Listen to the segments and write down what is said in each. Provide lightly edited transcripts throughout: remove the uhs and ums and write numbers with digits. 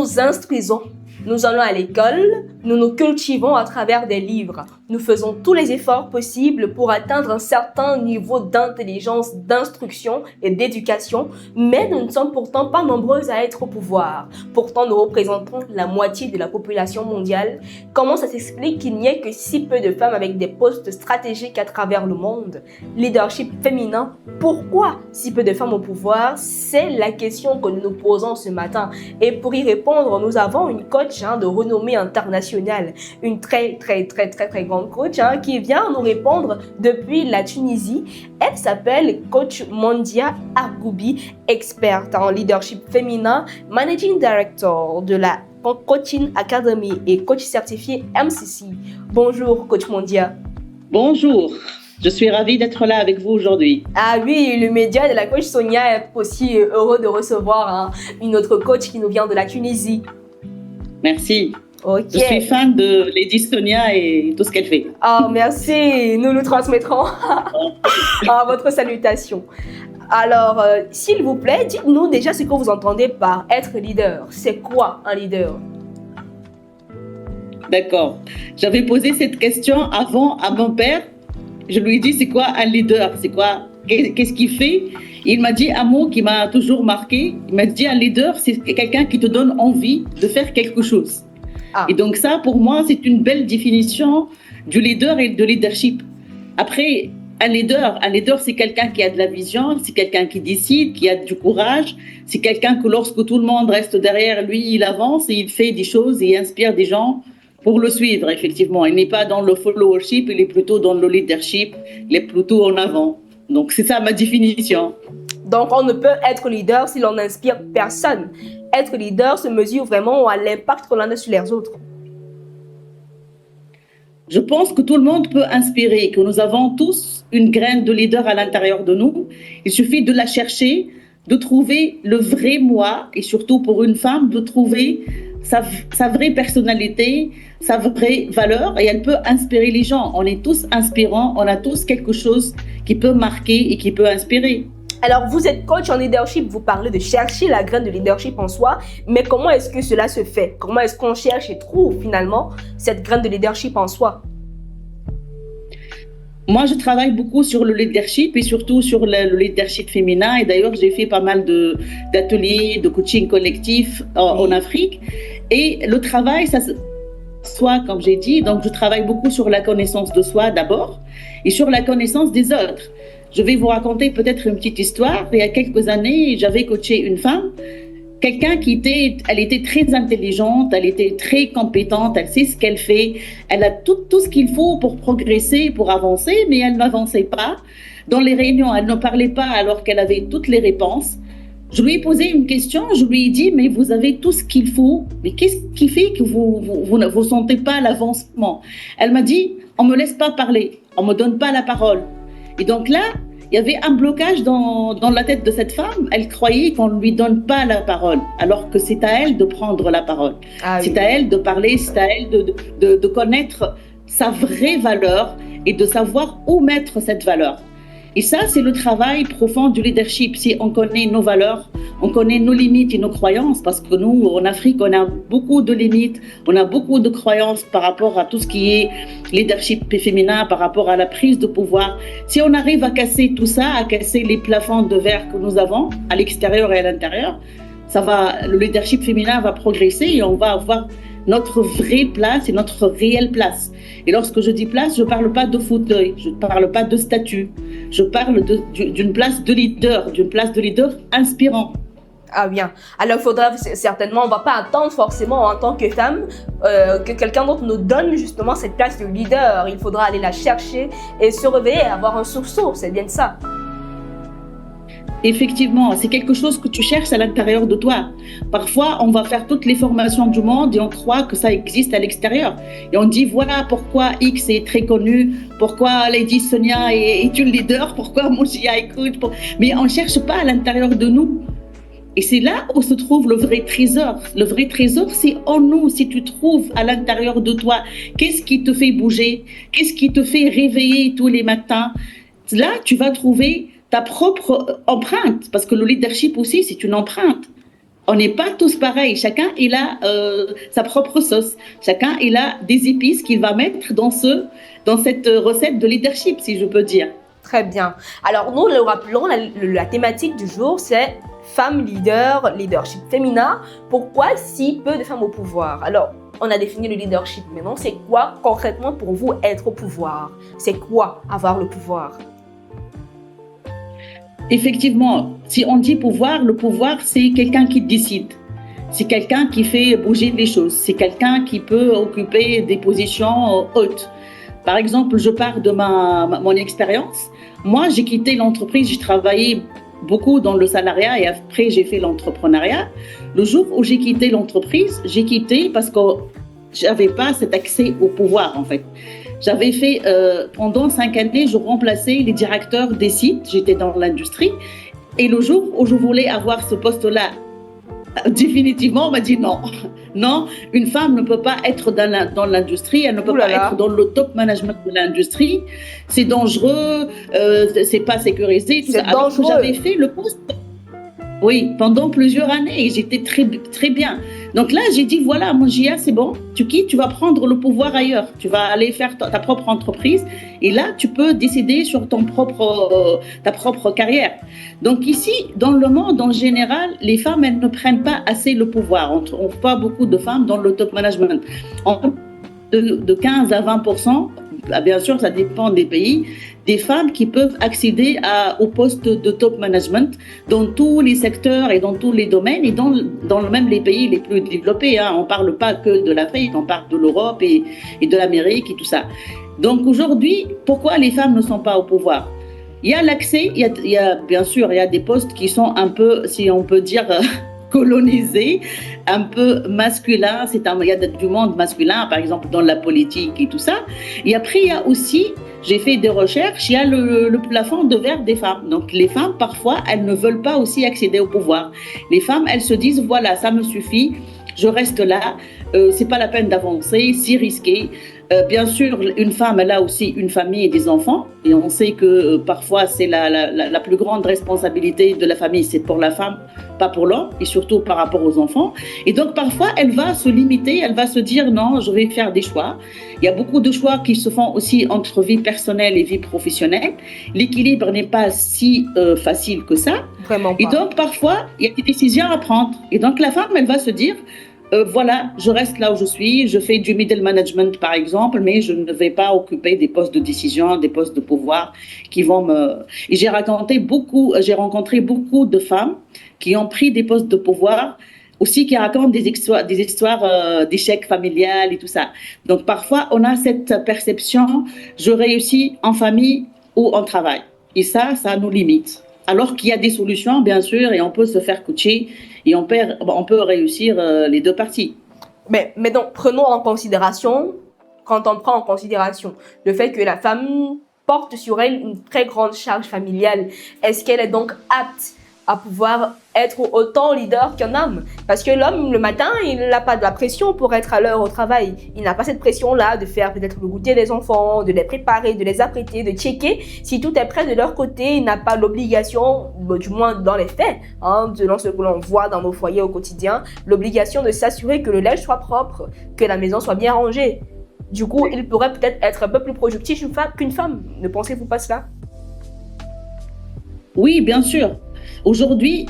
nous instruisons. Nous allons à l'école, nous nous cultivons à travers des livres. Nous faisons tous les efforts possibles pour atteindre un certain niveau d'intelligence, d'instruction et d'éducation, mais nous ne sommes pourtant pas nombreuses à être au pouvoir. Pourtant, nous représentons la moitié de la population mondiale. Comment ça s'explique qu'il n'y ait que si peu de femmes avec des postes stratégiques à travers le monde? Leadership féminin, pourquoi si peu de femmes au pouvoir? C'est la question que nous nous posons ce matin. Et pour y répondre, nous avons une coach de renommée internationale, une très grande coach qui vient nous répondre depuis la Tunisie. Elle s'appelle coach Mondia Argoubi, experte en leadership féminin, managing director de la Coaching Academy et coach certifié MCC. Bonjour coach Mondia. Bonjour. Je suis ravie d'être là avec vous aujourd'hui. Ah oui, le média de la coach Sonia est aussi heureux de recevoir une autre coach qui nous vient de la Tunisie. Merci. Okay. Je suis fan de Lady Sonia et tout ce qu'elle fait. Oh, merci. Nous transmettrons votre salutation. Alors, s'il vous plaît, dites-nous déjà ce que vous entendez par être leader. C'est quoi un leader? D'accord. J'avais posé cette question avant à mon père. Je lui ai dit, c'est quoi un leader? C'est quoi? Qu'est-ce qu'il fait? Il m'a dit un mot qui m'a toujours marqué. Il m'a dit, un leader, c'est quelqu'un qui te donne envie de faire quelque chose. Et donc ça, pour moi, c'est une belle définition du leader et de leadership. Après, un leader, c'est quelqu'un qui a de la vision, c'est quelqu'un qui décide, qui a du courage, c'est quelqu'un que lorsque tout le monde reste derrière lui, il avance et il fait des choses et il inspire des gens pour le suivre, effectivement. Il n'est pas dans le followership, il est plutôt dans le leadership, il est plutôt en avant. Donc, c'est ça ma définition. Donc, on ne peut être leader si l'on n'inspire personne. Être leader se mesure vraiment à l'impact qu'on a sur les autres. Je pense que tout le monde peut inspirer, que nous avons tous une graine de leader à l'intérieur de nous. Il suffit de la chercher, de trouver le vrai moi, et surtout pour une femme, de trouver sa vraie personnalité, sa vraie valeur, et elle peut inspirer les gens. On est tous inspirants, on a tous quelque chose qui peut marquer et qui peut inspirer. Alors, vous êtes coach en leadership, vous parlez de chercher la graine de leadership en soi, mais comment est-ce que cela se fait? Comment est-ce qu'on cherche et trouve finalement cette graine de leadership en soi? Moi, je travaille beaucoup sur le leadership et surtout sur le leadership féminin. Et d'ailleurs, j'ai fait pas mal d'ateliers, de coaching collectif en Afrique. Et le travail, ça soit, comme j'ai dit, donc je travaille beaucoup sur la connaissance de soi d'abord et sur la connaissance des autres. Je vais vous raconter peut-être une petite histoire. Il y a quelques années, j'avais coaché une femme, quelqu'un elle était très intelligente, elle était très compétente, elle sait ce qu'elle fait, elle a tout ce qu'il faut pour progresser, pour avancer, mais elle n'avançait pas. Dans les réunions, elle ne parlait pas alors qu'elle avait toutes les réponses. Je lui ai posé une question, je lui ai dit, mais vous avez tout ce qu'il faut, mais qu'est-ce qui fait que vous ne sentez pas l'avancement? Elle m'a dit, on ne me laisse pas parler, on ne me donne pas la parole. Et donc là, il y avait un blocage dans la tête de cette femme. Elle croyait qu'on ne lui donne pas la parole, alors que c'est à elle de prendre la parole. C'est à elle de parler, c'est à elle de connaître sa vraie valeur et de savoir où mettre cette valeur. Et ça, c'est le travail profond du leadership. Si on connaît nos valeurs, on connaît nos limites et nos croyances, parce que nous, en Afrique, on a beaucoup de limites, on a beaucoup de croyances par rapport à tout ce qui est leadership féminin, par rapport à la prise de pouvoir. Si on arrive à casser tout ça, à casser les plafonds de verre que nous avons, à l'extérieur et à l'intérieur, le leadership féminin va progresser et on va avoir notre vraie place et notre réelle place. Et lorsque je dis place, je ne parle pas de fauteuil, je ne parle pas de statut, je parle d'une place de leader inspirant. Ah bien, alors il faudra certainement, on ne va pas attendre forcément en tant que femme que quelqu'un d'autre nous donne justement cette place de leader. Il faudra aller la chercher et se réveiller, avoir un sursaut, c'est bien ça. Effectivement, c'est quelque chose que tu cherches à l'intérieur de toi. Parfois, on va faire toutes les formations du monde et on croit que ça existe à l'extérieur. Et on dit, voilà pourquoi X est très connu, pourquoi Lady Sonia est une leader, pourquoi Mondia écoute. Mais on ne cherche pas à l'intérieur de nous. Et c'est là où se trouve le vrai trésor. Le vrai trésor, c'est en nous. Si tu trouves à l'intérieur de toi, qu'est-ce qui te fait bouger, qu'est-ce qui te fait réveiller tous les matins, là, tu vas trouver ta propre empreinte, parce que le leadership aussi, c'est une empreinte. On n'est pas tous pareils. Chacun, il a sa propre sauce. Chacun, il a des épices qu'il va mettre dans cette recette de leadership, si je peux dire. Très bien. Alors, nous le rappelons, la thématique du jour, c'est femmes leaders, leadership féminin. Pourquoi si peu de femmes au pouvoir? Alors, on a défini le leadership. Maintenant, c'est quoi concrètement pour vous être au pouvoir? C'est quoi avoir le pouvoir? Effectivement, si on dit pouvoir, le pouvoir, c'est quelqu'un qui décide. C'est quelqu'un qui fait bouger les choses. C'est quelqu'un qui peut occuper des positions hautes. Par exemple, je pars de mon expérience. Moi, j'ai quitté l'entreprise, j'ai travaillé beaucoup dans le salariat et après, j'ai fait l'entrepreneuriat. Le jour où j'ai quitté l'entreprise, j'ai quitté parce que je n'avais pas cet accès au pouvoir, en fait. J'avais fait, pendant 5 années, je remplaçais les directeurs des sites, j'étais dans l'industrie. Et le jour où je voulais avoir ce poste-là, définitivement, on m'a dit non. Non, une femme ne peut pas être dans l'industrie, elle ne peut pas être dans le top management de l'industrie. C'est dangereux, c'est pas sécurisé. Tout ça. Alors que j'avais fait le poste. Oui, pendant plusieurs années, et j'étais très, très bien. Donc là, j'ai dit, voilà, mon Gia, c'est bon, tu quittes, tu vas prendre le pouvoir ailleurs. Tu vas aller faire ta propre entreprise et là, tu peux décider sur ta propre carrière. Donc ici, dans le monde en général, les femmes, elles ne prennent pas assez le pouvoir. On ne trouve pas beaucoup de femmes dans le top management. De 15 à 20%, bien sûr, ça dépend des pays, des femmes qui peuvent accéder au poste de top management dans tous les secteurs et dans tous les domaines et dans même les pays les plus développés. Hein. On ne parle pas que de l'Afrique, on parle de l'Europe et de l'Amérique et tout ça. Donc aujourd'hui, pourquoi les femmes ne sont pas au pouvoir? Il y a l'accès, bien sûr, il y a des postes qui sont un peu, si on peut dire, colonisé, un peu masculin. Il y a du monde masculin, par exemple, dans la politique et tout ça. Et après, il y a aussi, j'ai fait des recherches, il y a le plafond de verre des femmes. Donc, les femmes, parfois, elles ne veulent pas aussi accéder au pouvoir. Les femmes, elles se disent, voilà, ça me suffit, je reste là, c'est pas la peine d'avancer, c'est risqué. Bien sûr, une femme, elle a aussi une famille et des enfants. Et on sait que parfois, c'est la plus grande responsabilité de la famille, c'est pour la femme, pas pour l'homme, et surtout par rapport aux enfants. Et donc, parfois, elle va se limiter, elle va se dire, non, je vais faire des choix. Il y a beaucoup de choix qui se font aussi entre vie personnelle et vie professionnelle. L'équilibre n'est pas si facile que ça. Vraiment pas. Et donc, parfois, il y a des décisions à prendre. Et donc, la femme, elle va se dire, voilà, je reste là où je suis, je fais du middle management par exemple, mais je ne vais pas occuper des postes de décision, des postes de pouvoir qui vont me... Et j'ai rencontré beaucoup de femmes qui ont pris des postes de pouvoir, aussi qui racontent des histoires d'échecs familiales et tout ça. Donc parfois, on a cette perception, je réussis en famille ou en travail. Et ça nous limite. Alors qu'il y a des solutions, bien sûr, et on peut se faire coacher et on peut réussir les deux parties. Mais donc, prenons en considération, quand on prend en considération le fait que la femme porte sur elle une très grande charge familiale, est-ce qu'elle est donc apte à pouvoir être autant leader qu'un homme? Parce que l'homme, le matin, il n'a pas de la pression pour être à l'heure au travail. Il n'a pas cette pression-là de faire peut-être le goûter des enfants, de les préparer, de les apprêter, de checker si tout est prêt de leur côté. Il n'a pas l'obligation, du moins dans les faits, selon ce que l'on voit dans nos foyers au quotidien, l'obligation de s'assurer que le linge soit propre, que la maison soit bien rangée. Du coup, il pourrait peut-être être un peu plus productif qu'une femme. Ne pensez-vous pas cela? Oui, bien sûr. Aujourd'hui,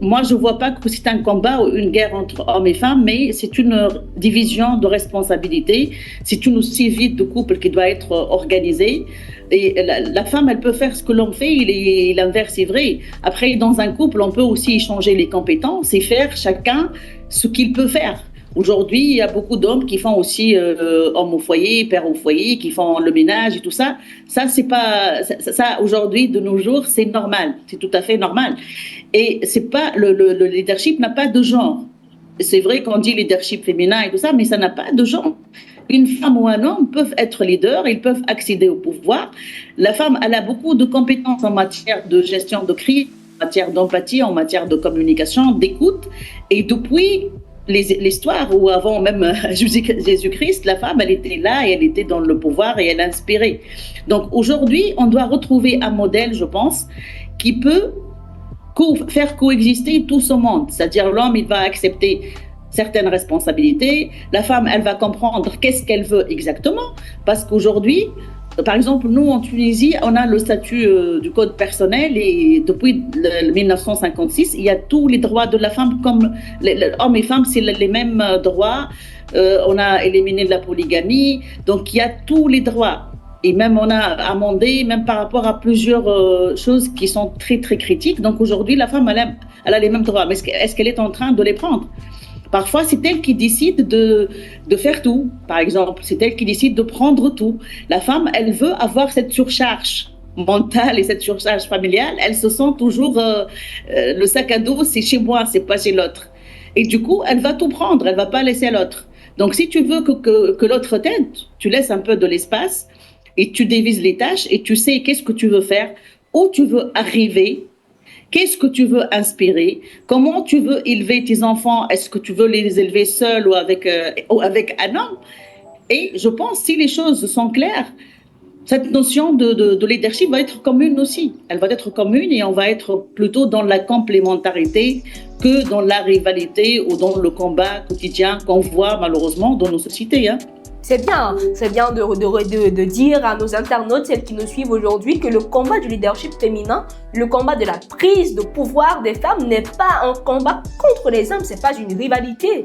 moi, je ne vois pas que c'est un combat ou une guerre entre hommes et femmes, mais c'est une division de responsabilités. C'est une aussi vie de couple qui doit être organisée. Et la femme, elle peut faire ce que l'homme fait, et l'inverse est vrai. Après, dans un couple, on peut aussi échanger les compétences et faire chacun ce qu'il peut faire. Aujourd'hui, il y a beaucoup d'hommes qui font aussi homme au foyer, père au foyer, qui font le ménage et tout ça. Ça, c'est pas ça aujourd'hui, de nos jours, c'est normal, c'est tout à fait normal. Et c'est pas le leadership n'a pas de genre. C'est vrai qu'on dit leadership féminin et tout ça, mais ça n'a pas de genre. Une femme ou un homme peuvent être leaders, ils peuvent accéder au pouvoir. La femme, elle a beaucoup de compétences en matière de gestion de crise, en matière d'empathie, en matière de communication, d'écoute. Et depuis l'histoire où avant même Jésus-Christ, la femme, elle était là et elle était dans le pouvoir et elle inspirait. Donc aujourd'hui, on doit retrouver un modèle, je pense, qui peut faire coexister tout ce monde. C'est-à-dire l'homme, il va accepter certaines responsabilités. La femme, elle va comprendre qu'est-ce qu'elle veut exactement. Parce qu'aujourd'hui, par exemple, nous, en Tunisie, on a le statut du code personnel et depuis 1956, il y a tous les droits de la femme comme hommes et femmes, c'est les mêmes droits. On a éliminé la polygamie, donc il y a tous les droits. Et même on a amendé, même par rapport à plusieurs choses qui sont très très critiques. Donc aujourd'hui, la femme, elle a les mêmes droits. Mais est-ce qu'elle est en train de les prendre? Parfois, c'est elle qui décide de faire tout. Par exemple, c'est elle qui décide de prendre tout. La femme, elle veut avoir cette surcharge mentale et cette surcharge familiale. Elle se sent toujours le sac à dos, c'est chez moi, c'est pas chez l'autre. Et du coup, elle va tout prendre, elle va pas laisser l'autre. Donc, si tu veux que l'autre t'aide, tu laisses un peu de l'espace et tu divises les tâches et tu sais qu'est-ce que tu veux faire, où tu veux arriver. Qu'est-ce que tu veux inspirer? Comment tu veux élever tes enfants? Est-ce que tu veux les élever seuls ou avec un homme? Et je pense, si les choses sont claires, cette notion de leadership va être commune aussi. Elle va être commune et on va être plutôt dans la complémentarité que dans la rivalité ou dans le combat quotidien qu'on voit malheureusement dans nos sociétés. C'est bien de dire à nos internautes, celles qui nous suivent aujourd'hui, que le combat du leadership féminin, le combat de la prise de pouvoir des femmes n'est pas un combat contre les hommes, c'est pas une rivalité,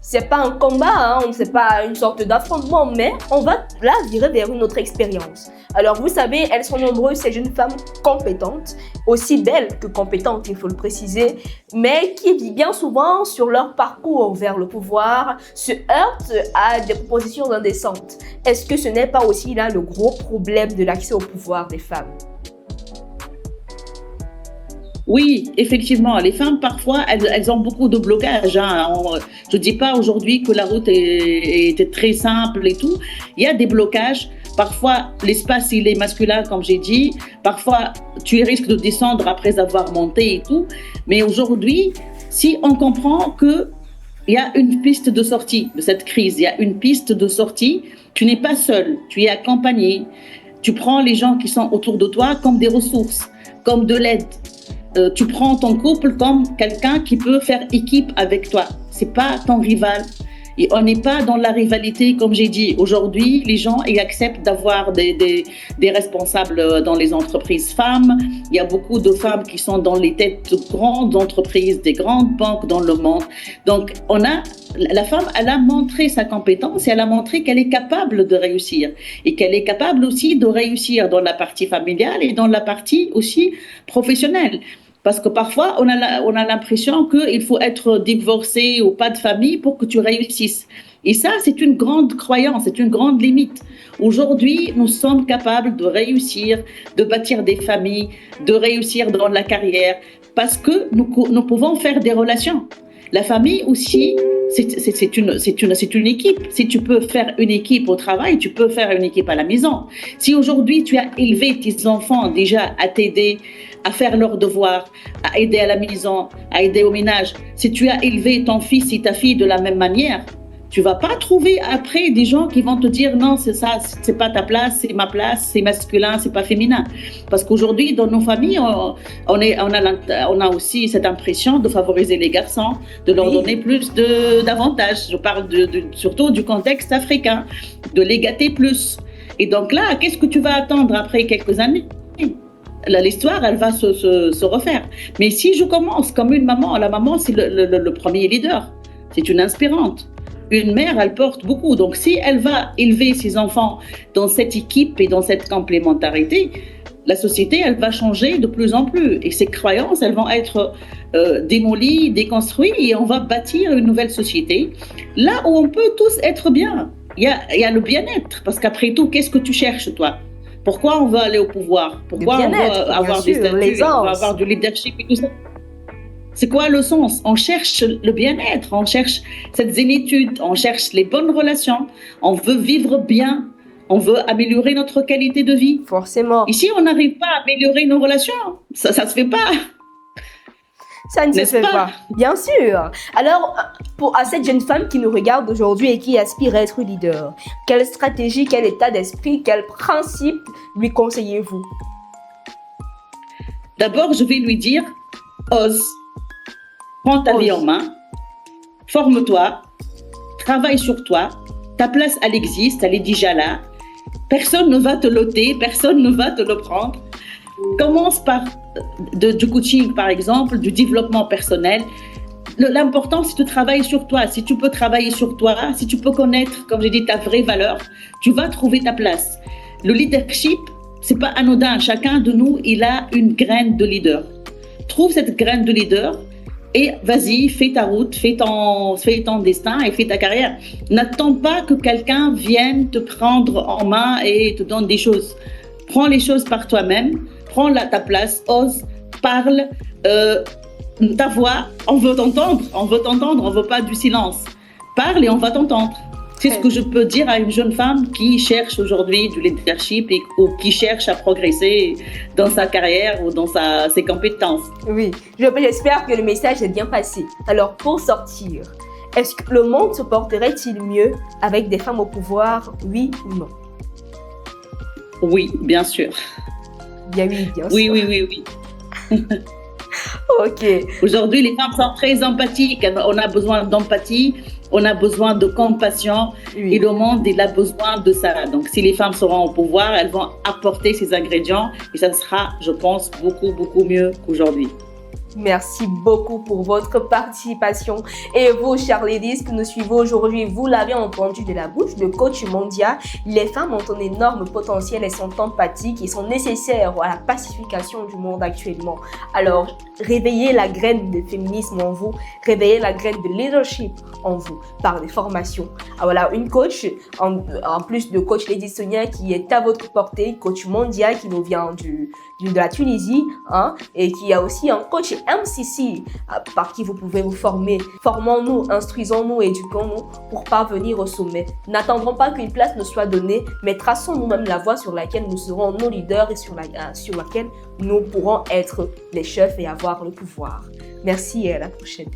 C'est pas un combat, c'est pas une sorte d'affrontement, mais on va là virer vers une autre expérience. Alors vous savez, elles sont nombreuses, ces jeunes femmes compétentes, aussi belles que compétentes, il faut le préciser, mais qui bien souvent sur leur parcours vers le pouvoir se heurtent à des propositions indécentes. Est-ce que ce n'est pas aussi là le gros problème de l'accès au pouvoir des femmes? Oui, effectivement, les femmes, parfois, elles ont beaucoup de blocages. Je ne dis pas aujourd'hui que la route était très simple et tout. Il y a des blocages. Parfois, l'espace, il est masculin, comme j'ai dit. Parfois, tu risques de descendre après avoir monté et tout. Mais aujourd'hui, si on comprend qu'il y a une piste de sortie de cette crise, il y a une piste de sortie, tu n'es pas seul, tu es accompagné. Tu prends les gens qui sont autour de toi comme des ressources, comme de l'aide. Tu prends ton couple comme quelqu'un qui peut faire équipe avec toi. C'est pas ton rival. Et on n'est pas dans la rivalité, comme j'ai dit. Aujourd'hui, les gens ils acceptent d'avoir des responsables dans les entreprises femmes. Il y a beaucoup de femmes qui sont dans les têtes de grandes entreprises, des grandes banques dans le monde. Donc, la femme, elle a montré sa compétence et elle a montré qu'elle est capable de réussir. Et qu'elle est capable aussi de réussir dans la partie familiale et dans la partie aussi professionnelle. Parce que parfois, on a l'impression qu'il faut être divorcé ou pas de famille pour que tu réussisses. Et ça, c'est une grande croyance, c'est une grande limite. Aujourd'hui, nous sommes capables de réussir, de bâtir des familles, de réussir dans la carrière, parce que nous pouvons faire des relations. La famille aussi, c'est une équipe. Si tu peux faire une équipe au travail, tu peux faire une équipe à la maison. Si aujourd'hui, tu as élevé tes enfants déjà à t'aider, à faire leurs devoirs, à aider à la maison, à aider au ménage, si tu as élevé ton fils et ta fille de la même manière, tu vas pas trouver après des gens qui vont te dire non, c'est ça, c'est pas ta place, c'est ma place, c'est masculin, c'est pas féminin. Parce qu'aujourd'hui, dans nos familles, on a aussi cette impression de favoriser les garçons, de leur donner plus d'avantages. Je parle surtout du contexte africain, de les gâter plus. Et donc là, qu'est-ce que tu vas attendre après quelques années? L'histoire, elle va se refaire. Mais si je commence comme une maman, la maman, c'est le premier leader. C'est une inspirante. Une mère, elle porte beaucoup. Donc, si elle va élever ses enfants dans cette équipe et dans cette complémentarité, la société, elle va changer de plus en plus. Et ces croyances, elles vont être démolies, déconstruites et on va bâtir une nouvelle société. Là où on peut tous être bien. Il y a le bien-être. Parce qu'après tout, qu'est-ce que tu cherches, toi? Pourquoi on veut aller au pouvoir? Pourquoi on veut avoir des statuts, on veut avoir du leadership et tout ça? C'est quoi le sens? On cherche le bien-être, on cherche cette zénitude, on cherche les bonnes relations, on veut vivre bien, on veut améliorer notre qualité de vie. Forcément. Ici, on n'arrive pas à améliorer nos relations. Ça se fait pas. Ça ne se fait pas, bien sûr. Alors, à cette jeune femme qui nous regarde aujourd'hui et qui aspire à être leader, quelle stratégie, quel état d'esprit, quel principe lui conseillez-vous? D'abord, je vais lui dire, ose, prends ta vie en main, forme-toi, travaille sur toi, ta place, elle existe, elle est déjà là. Personne ne va te l'ôter, personne ne va te le prendre. Commence par du coaching, par exemple, du développement personnel. L'important, c'est de travailler sur toi. Si tu peux travailler sur toi, si tu peux connaître, comme j'ai dit, ta vraie valeur, tu vas trouver ta place. Le leadership, c'est pas anodin. Chacun de nous, il a une graine de leader. Trouve cette graine de leader et vas-y, fais ta route, fais ton destin et fais ta carrière. N'attends pas que quelqu'un vienne te prendre en main et te donne des choses. Prends les choses par toi-même, prends ta place, ose, parle. Ta voix, on veut t'entendre, on ne veut pas du silence. Parle et on va t'entendre. C'est ce que je peux dire à une jeune femme qui cherche aujourd'hui du leadership ou qui cherche à progresser dans sa carrière ou dans ses compétences. Oui, j'espère que le message est bien passé. Alors, pour sortir, est-ce que le monde se porterait-il mieux avec des femmes au pouvoir, oui ou non? Oui, bien sûr. Bien oui, bien sûr. Oui. Ok. Aujourd'hui, les femmes sont très empathiques. On a besoin d'empathie, on a besoin de compassion. Oui. Et le monde, il a besoin de ça. Donc, si les femmes seront au pouvoir, elles vont apporter ces ingrédients et ça sera, je pense, beaucoup mieux qu'aujourd'hui. Merci beaucoup pour votre participation. Et vous, chers ladies, que nous suivons aujourd'hui, vous l'avez entendu de la bouche de coach Mondia, les femmes ont un énorme potentiel et sont empathiques et sont nécessaires à la pacification du monde actuellement. Alors, réveillez la graine de féminisme en vous, réveillez la graine de leadership en vous par des formations. Alors voilà, une coach, en plus de coach Lady Sonia qui est à votre portée, coach Mondia qui nous vient de la Tunisie, hein, et qui a aussi un coach MCC par qui vous pouvez vous former. Formons-nous, instruisons-nous, éduquons-nous pour parvenir au sommet. N'attendons pas qu'une place nous soit donnée, mais traçons nous-mêmes la voie sur laquelle nous serons nos leaders et sur laquelle nous pourrons être les chefs et avoir le pouvoir. Merci et à la prochaine.